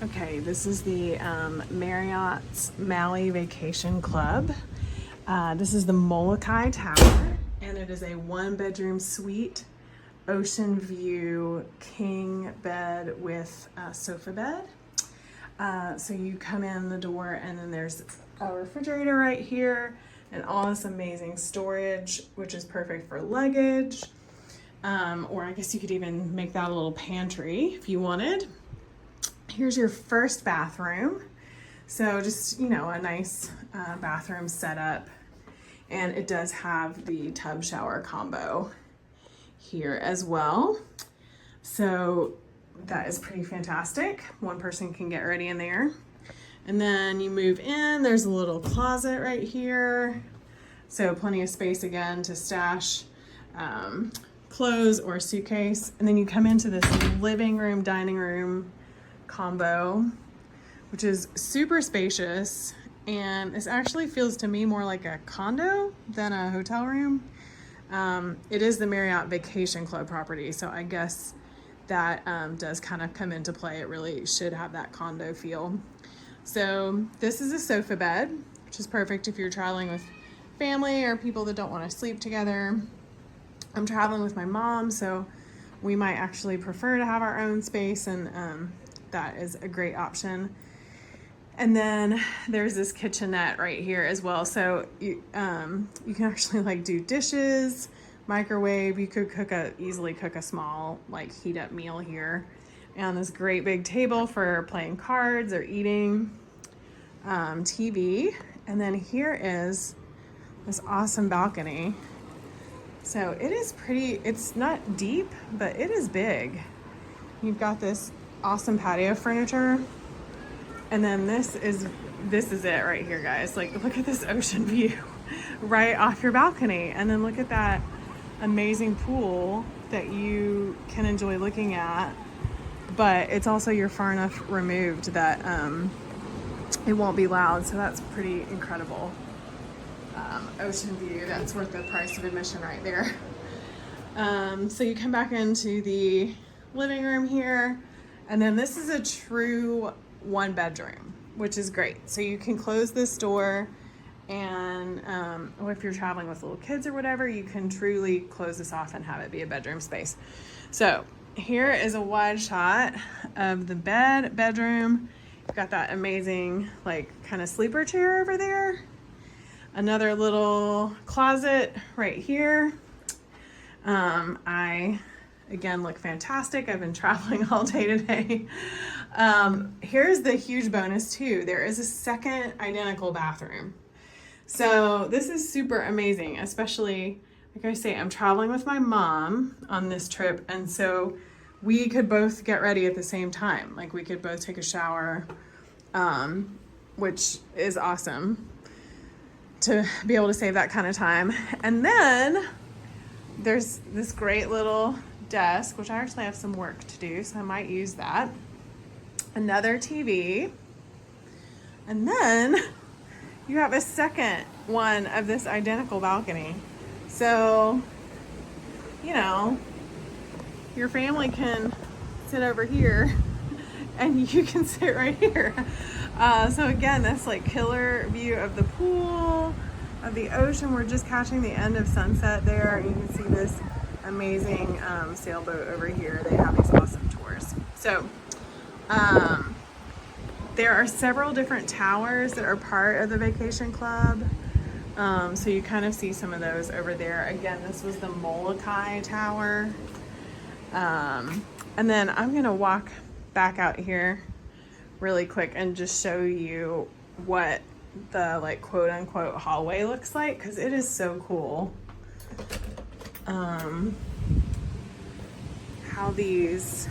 Okay, this is the Marriott's Maui Vacation Club. This is the Molokai Tower, and it is a 1-bedroom suite, ocean view, king bed with a sofa bed. So you come in the door, and then there's a refrigerator right here, and all this amazing storage, which is perfect for luggage. Or I guess you could even make that a little pantry if you wanted. Here's your first bathroom. So just, you know, a nice bathroom setup. And it does have the tub shower combo here as well. So that is pretty fantastic. One person can get ready in there. And then you move in, there's a little closet right here. So plenty of space again to stash clothes or suitcase. And then you come into this living room, dining room combo, which is super spacious, and this actually feels to me more like a condo than a hotel room. It is the Marriott Vacation Club property, so I guess that does kind of come into play. It really should have that condo feel. So this is a sofa bed, which is perfect if you're traveling with family or people that don't want to sleep together. I'm traveling with my mom, so we might actually prefer to have our own space, and that is a great option. And then there's this kitchenette right here as well. So you can actually like do dishes, microwave. You could easily cook a small like heat up meal here. And this great big table for playing cards or eating, TV. And then here is this awesome balcony. So it is pretty, it's not deep, but it is big. You've got this awesome patio furniture, and then this is it right here, guys. Like, look at this ocean view right off your balcony, and then look at that amazing pool that you can enjoy looking at, but it's also, you're far enough removed that it won't be loud, so that's pretty incredible. Ocean view, that's worth the price of admission right there. So you come back into the living room here. And then this is a true 1-bedroom, which is great. So you can close this door, and or if you're traveling with little kids or whatever, you can truly close this off and have it be a bedroom space. So here is a wide shot of the bedroom. You've got that amazing like kind of sleeper chair over there. Another little closet right here. I again look fantastic. I've been traveling all day today. Here's the huge bonus too. There is a second identical bathroom. So this is super amazing, especially like I say, I'm traveling with my mom on this trip, and so we could both get ready at the same time. Like we could both take a shower, which is awesome to be able to save that kind of time. And then there's this great little desk, which I actually have some work to do, so I might use that. Another TV. And then you have a second one of this identical balcony. So, you know, your family can sit over here and you can sit right here. So again, that's like killer view of the pool, of the ocean. We're just catching the end of sunset there. You can see this amazing sailboat over here. They have these awesome tours. So there are several different towers that are part of the vacation club. So you kind of see some of those over there. Again, this was the Molokai Tower. And then I'm gonna walk back out here really quick and just show you what the like quote unquote hallway looks like, because it is so cool. How these,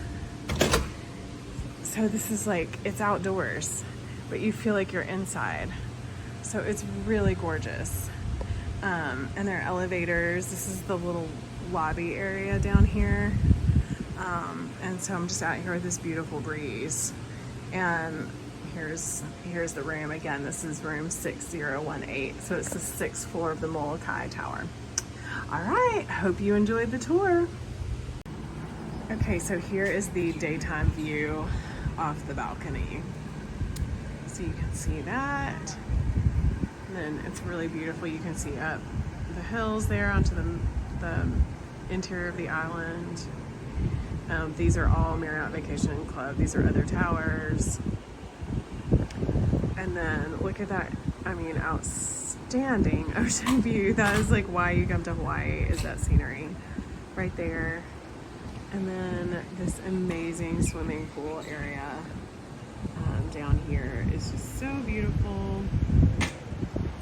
so this is like, it's outdoors, but you feel like you're inside. So it's really gorgeous. And there are elevators. This is the little lobby area down here. And so I'm just out here with this beautiful breeze. And here's the room. Again, this is room 6018. So it's the 6th floor of the Molokai Tower. All right, hope you enjoyed the tour. Okay, so here is the daytime view off the balcony. So you can see that. And then it's really beautiful. You can see up the hills there onto the interior of the island. These are all Marriott Vacation Club. These are other towers. And then look at that, I mean, outstanding ocean view. That is like why you come to Hawaii, is that scenery right there. And then this amazing swimming pool area down here is just so beautiful.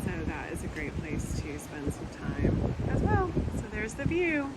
So that is a great place to spend some time as well. So there's the view.